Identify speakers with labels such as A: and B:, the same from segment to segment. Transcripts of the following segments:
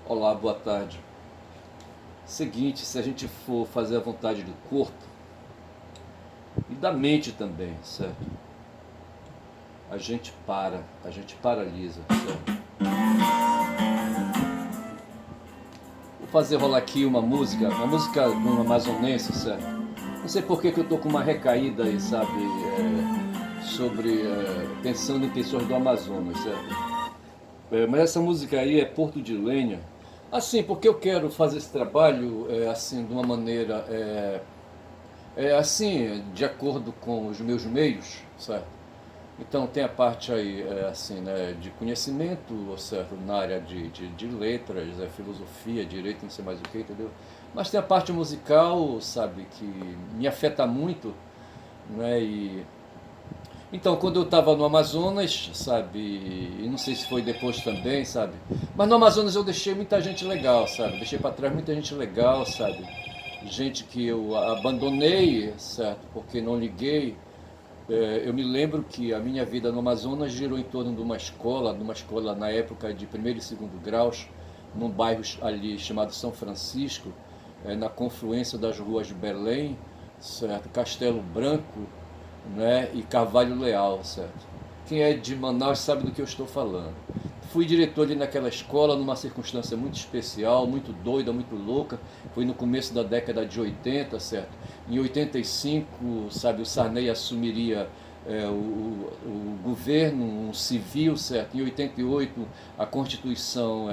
A: Olá, boa tarde. Seguinte, se a gente for fazer a vontade do corpo e da mente também, certo? A gente paralisa, certo? Vou fazer rolar aqui uma música de um amazonense, certo? Não sei por que, que eu tô com uma recaída aí, sabe? Pensando em pessoas do Amazonas, certo? Mas essa música aí é Porto de Lenha. Assim, porque eu quero fazer esse trabalho assim, de uma maneira assim, de acordo com os meus meios, certo? Então tem a parte aí, assim, né, de conhecimento, certo? Na área de letras, filosofia, direito, não sei mais o que, entendeu? Mas tem a parte musical, sabe, que me afeta muito, né? Então, quando eu estava no Amazonas, sabe, e não sei se foi depois também, sabe, mas no Amazonas eu deixei muita gente legal, sabe, deixei para trás muita gente legal, sabe, gente que eu abandonei, certo, porque não liguei. Eu me lembro que a minha vida no Amazonas girou em torno de uma escola na época de primeiro e segundo graus, num bairro ali chamado São Francisco, na confluência das ruas de Belém, certo, Castelo Branco, né, e Carvalho Leal, certo? Quem é de Manaus sabe do que eu estou falando. Fui diretor ali naquela escola numa circunstância muito especial, muito doida, muito louca. Foi no começo da década de 80, certo? Em 85, sabe, o Sarney assumiria o governo um civil, certo? Em 88, a Constituição,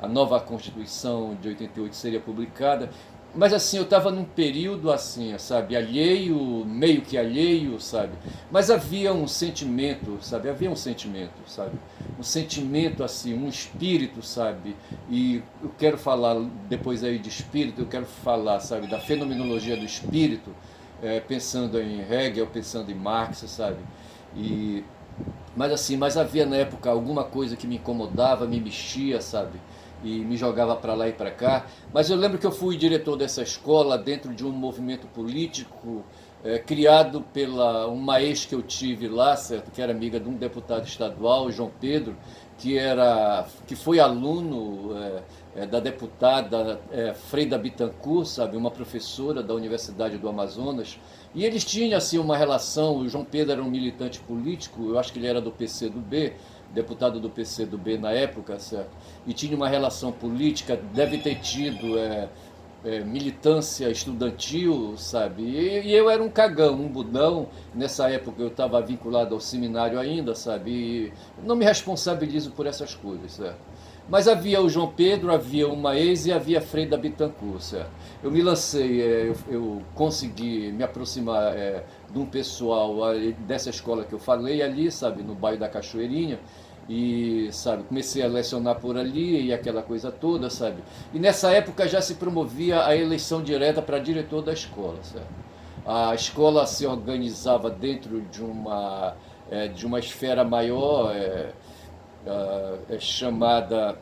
A: a nova Constituição de 88 seria publicada. Mas assim, eu estava num período assim, sabe, alheio, meio que alheio, sabe? Mas havia um sentimento, sabe? Havia um sentimento, sabe? Um sentimento assim, um espírito, sabe? E eu quero falar depois aí de espírito, eu quero falar, sabe, da fenomenologia do espírito, pensando em Hegel, pensando em Marx, sabe? E mas assim, mas havia na época alguma coisa que me incomodava, me mexia, sabe? E me jogava para lá e para cá. Mas eu lembro que eu fui diretor dessa escola dentro de um movimento político criado pela uma ex que eu tive lá, certo? Que era amiga de um deputado estadual, João Pedro, que foi aluno da deputada Freida Bittencourt, sabe? Uma professora da Universidade do Amazonas. E eles tinham assim uma relação. O João Pedro era um militante político, eu acho que ele era do PCdoB, deputado do PCdoB na época, certo? E tinha uma relação política, deve ter tido militância estudantil, sabe? E eu era um cagão, um budão. Nessa época eu estava vinculado ao seminário ainda, sabe? E não me responsabilizo por essas coisas, certo? Mas havia o João Pedro, havia uma ex e havia a Freida Bittencourt, certo? Eu me lancei, eu consegui me aproximar de um pessoal dessa escola que eu falei ali, sabe, no bairro da Cachoeirinha, e sabe, comecei a lecionar por ali e aquela coisa toda, sabe. E nessa época já se promovia a eleição direta para diretor da escola, certo. A escola se organizava dentro de uma esfera maior, chamada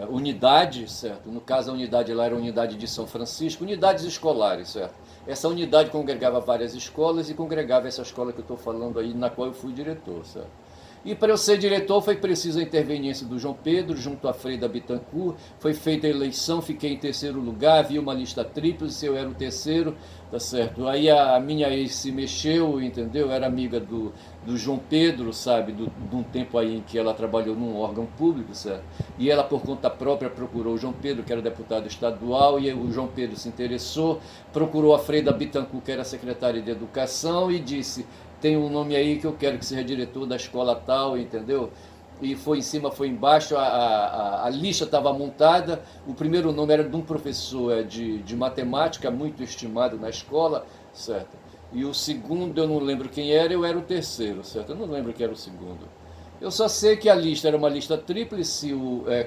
A: unidade, certo? No caso, a unidade lá era a unidade de São Francisco, unidades escolares, certo? Essa unidade congregava várias escolas e congregava essa escola que eu estou falando aí, na qual eu fui diretor, certo? E para eu ser diretor foi preciso a interveniência do João Pedro junto à Freida Bittencourt. Foi feita a eleição, fiquei em terceiro lugar, havia uma lista tríplice, eu era o terceiro, tá certo? Aí a minha ex se mexeu, entendeu? Era amiga do João Pedro, sabe? De um tempo aí em que ela trabalhou num órgão público, certo? E ela por conta própria procurou o João Pedro, que era deputado estadual, e o João Pedro se interessou, procurou a Freida Bittencourt, que era secretária de Educação, e disse: tem um nome aí que eu quero que seja diretor da escola tal, entendeu? E foi em cima, foi embaixo, a lista estava montada. O primeiro nome era de um professor de matemática, muito estimado na escola, certo? E o segundo, eu não lembro quem era, eu era o terceiro, certo? Eu não lembro quem era o segundo. Eu só sei que a lista era uma lista tríplice,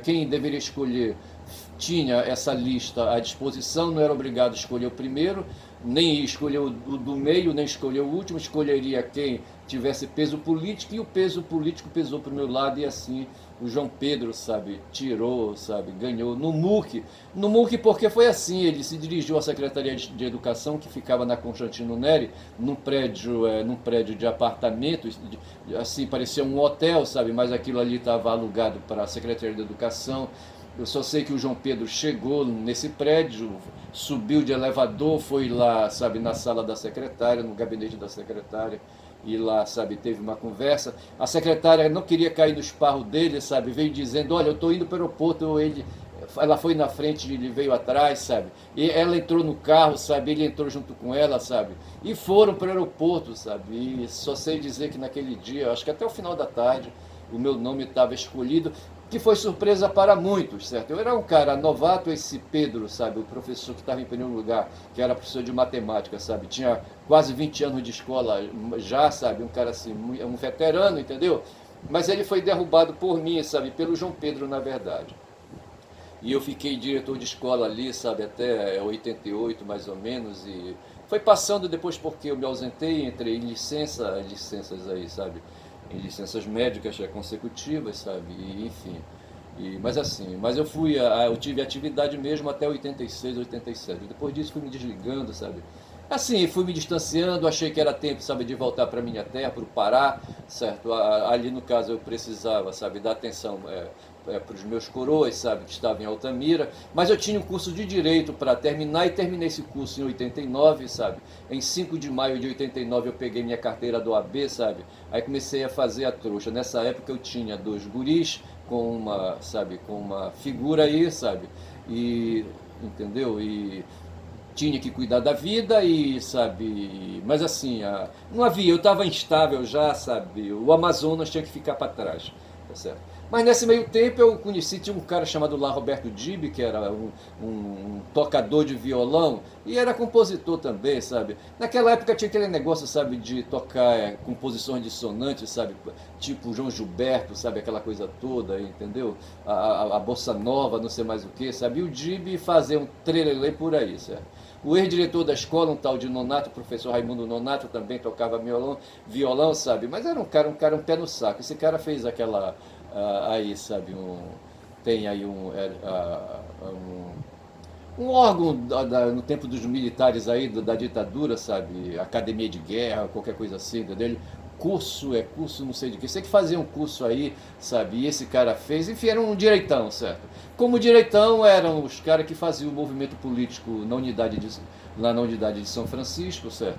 A: quem deveria escolher tinha essa lista à disposição, não era obrigado a escolher o primeiro, nem escolher o do meio, nem escolher o último, escolheria quem tivesse peso político, e o peso político pesou para o meu lado, e assim o João Pedro, sabe, tirou, sabe, ganhou no MUC porque foi assim, ele se dirigiu à Secretaria de Educação, que ficava na Constantino Neri, num prédio de apartamentos, assim, parecia um hotel, sabe, mas aquilo ali estava alugado para a Secretaria de Educação. Eu só sei que o João Pedro chegou nesse prédio, subiu de elevador, foi lá, sabe, na sala da secretária, no gabinete da secretária, e lá, sabe, teve uma conversa. A secretária não queria cair no esparro dele, sabe, veio dizendo, olha, eu estou indo para o aeroporto, ela foi na frente, ele veio atrás, sabe, e ela entrou no carro, sabe, ele entrou junto com ela, sabe, e foram para o aeroporto, sabe, e só sei dizer que naquele dia, acho que até o final da tarde, o meu nome estava escolhido, que foi surpresa para muitos, certo? Eu era um cara novato, esse Pedro, sabe, o professor que estava em primeiro lugar, que era professor de matemática, sabe, tinha quase 20 anos de escola já, sabe, um cara assim, um veterano, entendeu? Mas ele foi derrubado por mim, sabe, pelo João Pedro, na verdade. E eu fiquei diretor de escola ali, sabe, até 88 mais ou menos, e foi passando depois porque eu me ausentei, entrei em licenças aí, sabe, em licenças médicas consecutivas, sabe, e, enfim. Mas assim, eu tive atividade mesmo até 86, 87. Depois disso fui me desligando, sabe. Assim, fui me distanciando, achei que era tempo, sabe, de voltar para minha terra, para o Pará, certo? Ali no caso eu precisava, sabe, dar atenção para os meus coroas, sabe, que estavam em Altamira, mas eu tinha um curso de Direito para terminar e terminei esse curso em 89, sabe. Em 5 de maio de 89 eu peguei minha carteira do AB, sabe, aí comecei a fazer a trouxa. Nessa época eu tinha 2 guris com uma, sabe, com uma figura aí, sabe, e, entendeu, e tinha que cuidar da vida e, sabe, mas assim, não havia, eu estava instável já, sabe, o Amazonas tinha que ficar para trás, tá certo? Mas nesse meio tempo eu conheci, tinha um cara chamado lá Roberto Dibi, que era um tocador de violão e era compositor também, sabe? Naquela época tinha aquele negócio, sabe, de tocar composições dissonantes, sabe? Tipo João Gilberto, sabe? Aquela coisa toda, entendeu? A bossa nova, não sei mais o que, sabe? E o Dibi fazia um trelelê por aí, certo? O ex-diretor da escola, um tal de Nonato, o professor Raimundo Nonato, também tocava violão, sabe? Mas era um pé no saco. Esse cara fez aquela... aí, sabe, tem aí um órgão no tempo dos militares aí, da ditadura, sabe, academia de guerra, qualquer coisa assim, entendeu? Curso não sei de que, sei que fazia um curso aí, sabe, e esse cara fez, enfim, era um direitão, certo? Como direitão eram os caras que faziam o movimento político lá na unidade de São Francisco, certo?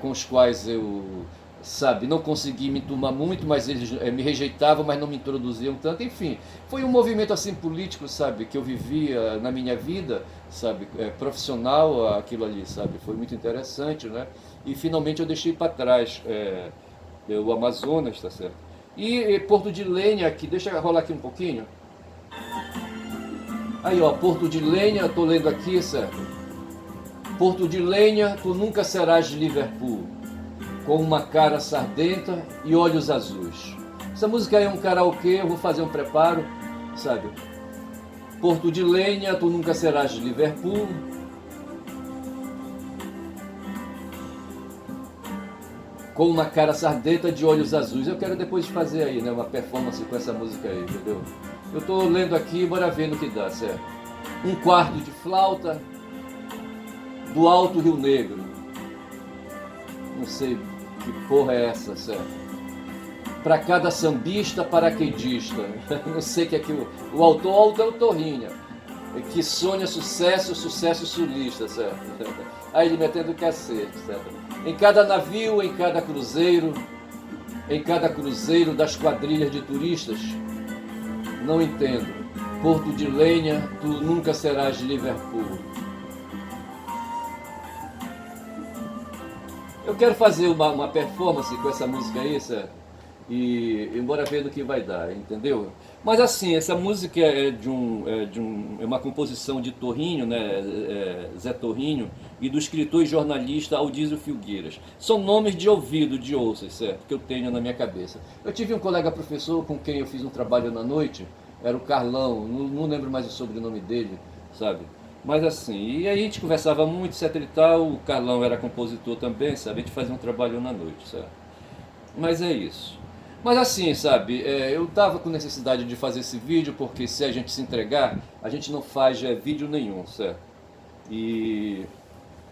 A: Com os quais eu, sabe, não consegui me enturmar muito, mas eles me rejeitavam, mas não me introduziam tanto, enfim, foi um movimento assim político, sabe, que eu vivia na minha vida, sabe, profissional, aquilo ali, sabe, foi muito interessante, né, e finalmente eu deixei para trás o Amazonas, tá certo, e Porto de Lenha aqui, deixa eu rolar aqui um pouquinho, aí ó, Porto de Lenha, eu tô lendo aqui, certo, Porto de Lenha, tu nunca serás de Liverpool, com uma cara sardenta e olhos azuis. Essa música é um karaokê, eu vou fazer um preparo, sabe? Porto de Lenha, tu nunca serás de Liverpool. Com uma cara sardenta de olhos azuis. Eu quero depois fazer aí, né, uma performance com essa música aí, entendeu? Eu tô lendo aqui, bora ver no que dá, certo? Um quarto de flauta do Alto Rio Negro. Não sei que porra é essa, certo? Para cada sambista, paraquedista. Não sei o que é que o autor é o Torrinha. Que sonha sucesso sulista, certo? Aí ele metendo o cacete, certo? Em cada navio, em cada cruzeiro das quadrilhas de turistas, não entendo. Porto de Lenha, tu nunca serás de Liverpool. Eu quero fazer uma performance com essa música aí, certo? E embora ver no que vai dar, entendeu? Mas assim, essa música é uma composição de Torrinho, né, Zé Torrinho, e do escritor e jornalista Aldísio Filgueiras. São nomes de ouvido, de ouças, certo? Que eu tenho na minha cabeça. Eu tive um colega professor com quem eu fiz um trabalho na noite, era o Carlão, não lembro mais o sobrenome dele, sabe? Mas assim, e aí a gente conversava muito, etc e tal, o Carlão era compositor também, sabe? A gente fazia um trabalho na noite, certo? Mas é isso. Mas assim, sabe, eu tava com necessidade de fazer esse vídeo porque se a gente se entregar, a gente não faz vídeo nenhum, certo? E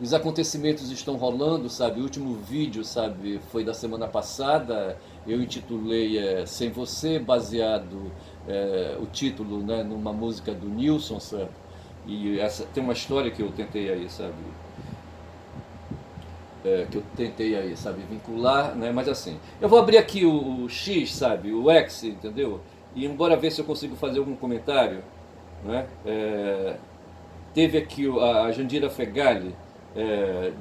A: os acontecimentos estão rolando, sabe? O último vídeo, sabe, foi da semana passada. Eu intitulei Sem Você, baseado o título, né, numa música do Nilson, sabe? E essa tem uma história que eu tentei aí, sabe? Que eu tentei aí, sabe, vincular, né? Mas assim, eu vou abrir aqui o X, sabe, o X, entendeu? E embora ver se eu consigo fazer algum comentário, né? Teve aqui a Jandira Fegali,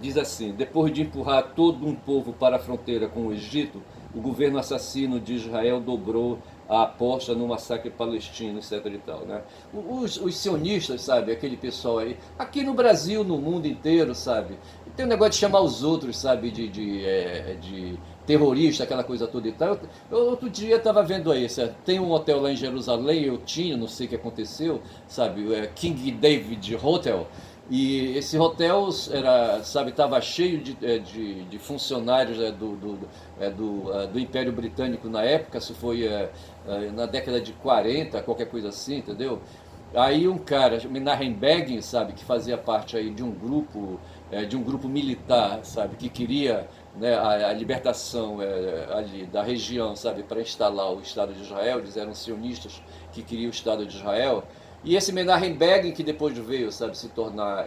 A: diz assim: depois de empurrar todo um povo para a fronteira com o Egito, o governo assassino de Israel dobrou a aposta no massacre palestino, etc e tal, né? Os sionistas, sabe, aquele pessoal aí, aqui no Brasil, no mundo inteiro, sabe, tem um negócio de chamar os outros, sabe, de terrorista, aquela coisa toda e tal. Eu outro dia estava vendo aí, certo? Tem um hotel lá em Jerusalém, eu tinha, não sei o que aconteceu, sabe, King David Hotel. E esse hotel era, sabe, estava cheio de funcionários do Império Britânico na época, se foi na década de 40, qualquer coisa assim, entendeu? Aí um cara, Menachem Begin, sabe, que fazia parte aí de um grupo militar, sabe, que queria, né, a libertação ali da região, sabe, para instalar o Estado de Israel. Eles eram sionistas que queriam o Estado de Israel. E esse Menachem Begin, que depois veio, sabe, se tornar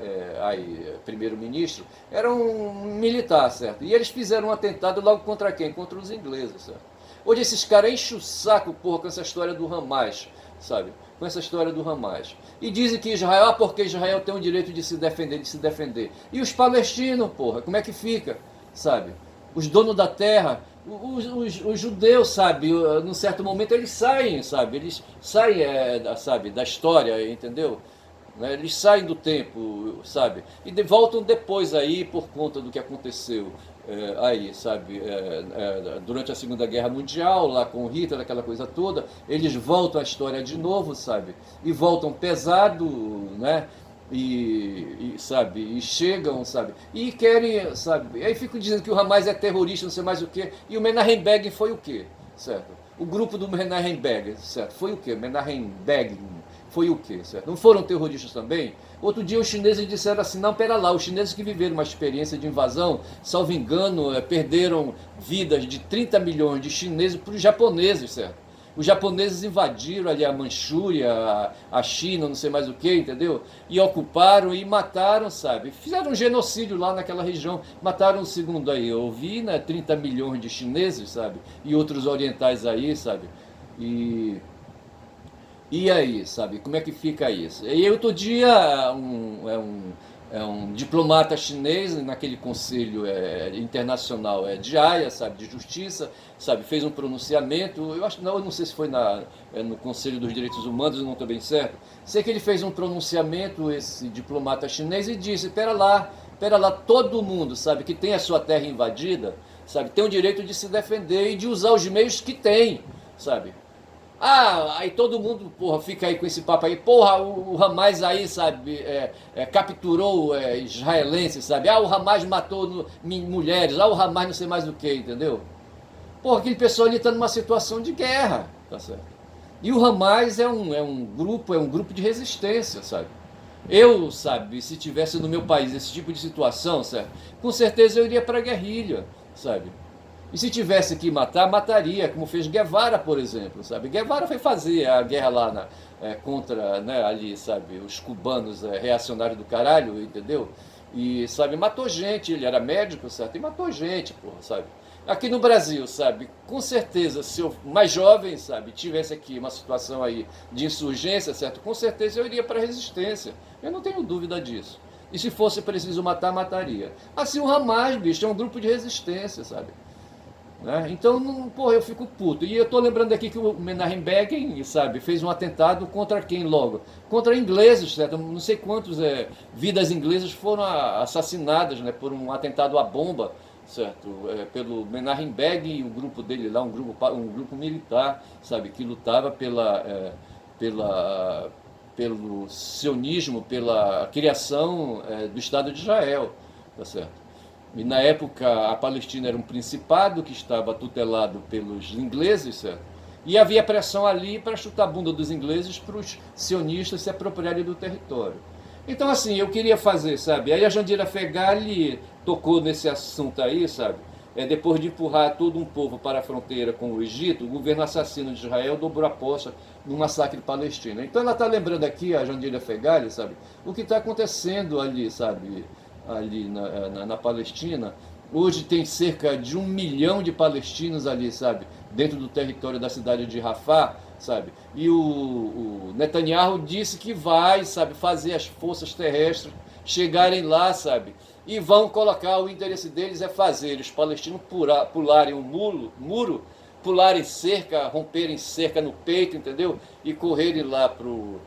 A: primeiro-ministro, era um militar, certo? E eles fizeram um atentado logo contra quem? Contra os ingleses, certo? Hoje esses caras enchem o saco, porra, com essa história do Hamas, sabe? Com essa história do Hamas. E dizem que Israel, porque Israel tem o direito de se defender, de se defender. E os palestinos, porra, como é que fica, sabe? Os donos da terra, os judeus, sabe, num certo momento eles saem, sabe? Eles saem, sabe, da história, entendeu? Né? Eles saem do tempo, sabe? E voltam depois aí por conta do que aconteceu aí, sabe? Durante a Segunda Guerra Mundial, lá com Hitler, aquela coisa toda, eles voltam à história de novo, sabe? E voltam pesado, né? Sabe, e chegam, sabe, e querem, sabe, aí ficam dizendo que o Hamas é terrorista, não sei mais o que, e o Menachem Begin foi o quê, certo? O grupo do Menachem Begin, certo? Foi o quê? Menachem Begin foi o quê, certo? Não foram terroristas também? Outro dia os chineses disseram assim: não, pera lá, os chineses que viveram uma experiência de invasão, salvo engano, perderam vidas de 30 milhões de chineses para os japoneses, certo? Os japoneses invadiram ali a Manchúria, a China, não sei mais o que, entendeu? E ocuparam e mataram, sabe? Fizeram um genocídio lá naquela região. Mataram, segundo aí, eu vi, né, 30 milhões de chineses, sabe? E outros orientais aí, sabe? E e aí, sabe, como é que fica isso? E outro dia, um diplomata chinês naquele conselho internacional de Haia, sabe, de justiça, sabe, fez um pronunciamento. Eu acho, não, eu não sei se foi no Conselho dos Direitos Humanos, eu não estou bem certo. Sei que ele fez um pronunciamento, esse diplomata chinês, e disse: pera lá, todo mundo, sabe, que tem a sua terra invadida, sabe, tem o direito de se defender e de usar os meios que tem, sabe. Ah, aí todo mundo, porra, fica aí com esse papo aí. Porra, o Hamas aí, sabe, capturou israelenses, sabe? Ah, o Hamas matou mulheres. Ah, o Hamas não sei mais o que, entendeu? Porra, aquele pessoal ali tá numa situação de guerra, tá certo? E o Hamas é um grupo de resistência, sabe? Eu, sabe, se tivesse no meu país esse tipo de situação, certo? Com certeza eu iria pra guerrilha, sabe? E se tivesse que matar, mataria, como fez Guevara, por exemplo, sabe? Guevara foi fazer a guerra lá contra, né, ali, sabe, os cubanos reacionários do caralho, entendeu? E, sabe, matou gente, ele era médico, certo? E matou gente, porra, sabe? Aqui no Brasil, sabe, com certeza, se eu mais jovem, sabe, tivesse aqui uma situação aí de insurgência, certo? Com certeza eu iria para a resistência. Eu não tenho dúvida disso. E se fosse preciso matar, mataria. Assim o Hamas, bicho, é um grupo de resistência, sabe? Né? Então, não, porra, eu fico puto. E eu tô lembrando aqui que o Menachem Begin, sabe, fez um atentado contra quem logo? Contra ingleses, certo? Não sei quantas vidas inglesas foram assassinadas, né, por um atentado à bomba, certo? Pelo Menachem Begin e o grupo dele lá, um grupo militar, sabe, que lutava pela, pelo sionismo, pela criação do Estado de Israel, tá certo? E na época a Palestina era um principado que estava tutelado pelos ingleses, certo? E havia pressão ali para chutar a bunda dos ingleses para os sionistas se apropriarem do território. Então, assim, eu queria fazer, sabe? Aí a Jandira Fegali tocou nesse assunto aí, sabe? Depois de empurrar todo um povo para a fronteira com o Egito, o governo assassino de Israel dobrou a aposta no massacre palestino. Então ela está lembrando aqui, a Jandira Fegali, sabe? O que está acontecendo ali, sabe? Ali na Palestina. Hoje tem cerca de 1 milhão de palestinos ali, sabe? Dentro do território da cidade de Rafah, sabe? E o Netanyahu disse que vai, sabe, fazer as forças terrestres chegarem lá, sabe? E vão colocar, o interesse deles é fazer os palestinos pularem o muro, pularem cerca, romperem cerca no peito, entendeu? E correrem lá pro,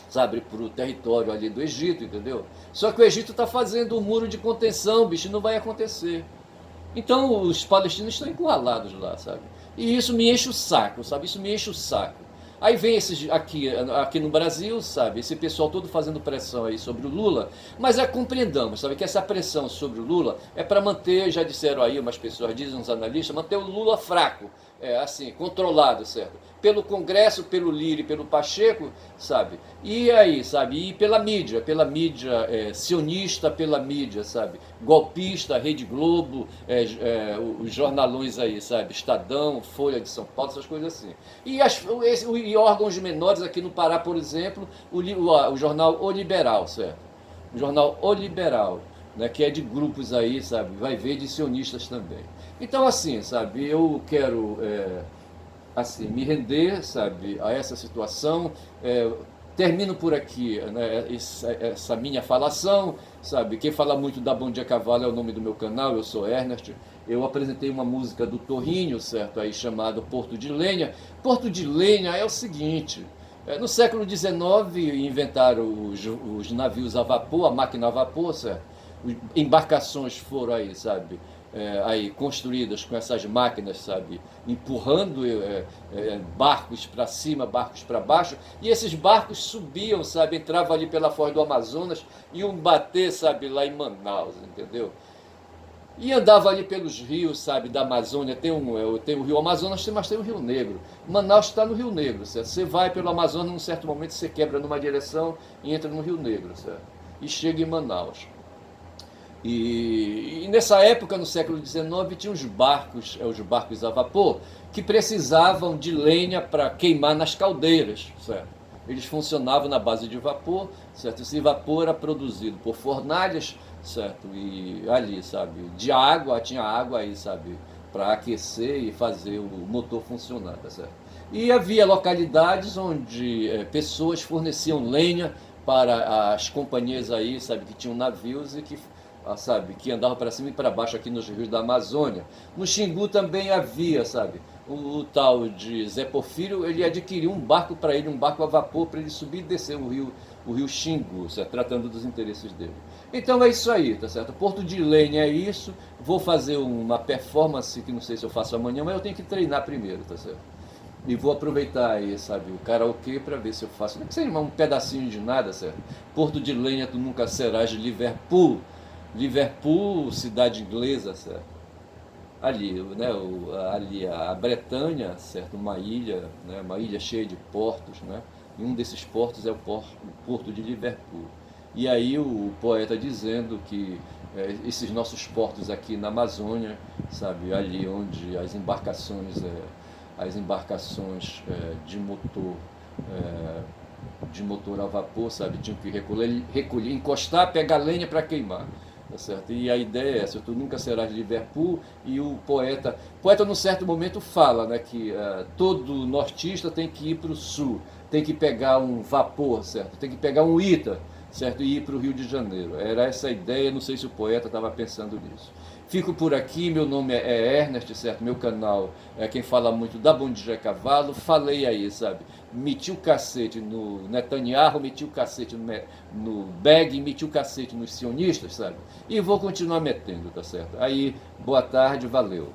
A: sabe, pro território ali do Egito, entendeu? Só que o Egito está fazendo um muro de contenção, bicho, não vai acontecer. Então os palestinos estão encurralados lá, sabe? E isso me enche o saco, sabe? Isso me enche o saco. Aí vem esses aqui no Brasil, sabe? Esse pessoal todo fazendo pressão aí sobre o Lula, mas compreendamos, sabe? Que essa pressão sobre o Lula é para manter, já disseram aí umas pessoas, dizem uns analistas, manter o Lula fraco, assim, controlado, certo? Pelo Congresso, pelo Lira e pelo Pacheco, sabe? E aí, sabe? E pela mídia sionista, pela mídia, sabe? Golpista, Rede Globo, os jornalões aí, sabe? Estadão, Folha de São Paulo, essas coisas assim. E órgãos menores aqui no Pará, por exemplo, o jornal O Liberal, certo? O jornal O Liberal, né, que é de grupos aí, sabe? Vai ver de sionistas também. Então, assim, sabe? Eu quero assim, me render, sabe, a essa situação. Termino por aqui, né, essa minha falação, sabe? Quem fala muito da Bom Dia Cavalo é o nome do meu canal, eu sou Ernest. Eu apresentei uma música do Torrinho, certo? Aí chamado Porto de Lenha. Porto de Lenha é o seguinte: no século XIX inventaram os navios a vapor, a máquina a vapor, certo? Embarcações foram aí, sabe? Aí construídas com essas máquinas, sabe, empurrando barcos para cima, barcos para baixo, e esses barcos subiam, sabe, entravam ali pela foz do Amazonas, iam bater, sabe, lá em Manaus, entendeu? E andava ali pelos rios, sabe, da Amazônia. Tem o Rio Amazonas, mas tem o Rio Negro. Manaus está no Rio Negro, certo? Você vai pelo Amazonas, num certo momento você quebra numa direção e entra no Rio Negro, certo? E chega em Manaus. E nessa época, no século XIX, tinha os barcos a vapor, que precisavam de lenha para queimar nas caldeiras, certo? Eles funcionavam na base de vapor, certo? Esse vapor era produzido por fornalhas, certo? E ali, sabe, de água, tinha água aí, sabe, para aquecer e fazer o motor funcionar, tá certo? E havia localidades onde pessoas forneciam lenha para as companhias aí, sabe, que tinham navios e sabe, que andava para cima e para baixo aqui nos rios da Amazônia. No Xingu também havia, sabe, o tal de Zé Porfírio, ele adquiriu um barco para ele, um barco a vapor, para ele subir e descer o rio Xingu, certo? Tratando dos interesses dele. Então é isso aí, tá certo? Porto de Lenha é isso. Vou fazer uma performance que não sei se eu faço amanhã, mas eu tenho que treinar primeiro, tá certo? E vou aproveitar aí, sabe, o karaokê para ver se eu faço, não sei, um pedacinho de nada, certo? Porto de Lenha, tu nunca serás de Liverpool. Liverpool, cidade inglesa, certo? Ali, né, ali a Bretanha, certo? Uma ilha, né, uma ilha cheia de portos, né? E um desses portos é o porto de Liverpool. E aí o poeta dizendo que esses nossos portos aqui na Amazônia, sabe, ali onde as embarcações de motor a vapor, sabe, tinham que recolher, encostar, pegar lenha para queimar. Tá certo? E a ideia é essa: tu nunca serás de Liverpool. E o poeta num certo momento fala, né, que todo nortista tem que ir para o sul, tem que pegar um vapor, certo? Tem que pegar um Ita, certo? E ir para o Rio de Janeiro. Era essa a ideia, não sei se o poeta estava pensando nisso. Fico por aqui, meu nome é Ernest, certo? Meu canal é quem fala muito da Bom Dia Cavalo. Falei aí, sabe? Meti o cacete no Netanyahu, meti o cacete no Beg, meti o cacete nos sionistas, sabe? E vou continuar metendo, tá certo? Aí, boa tarde, valeu.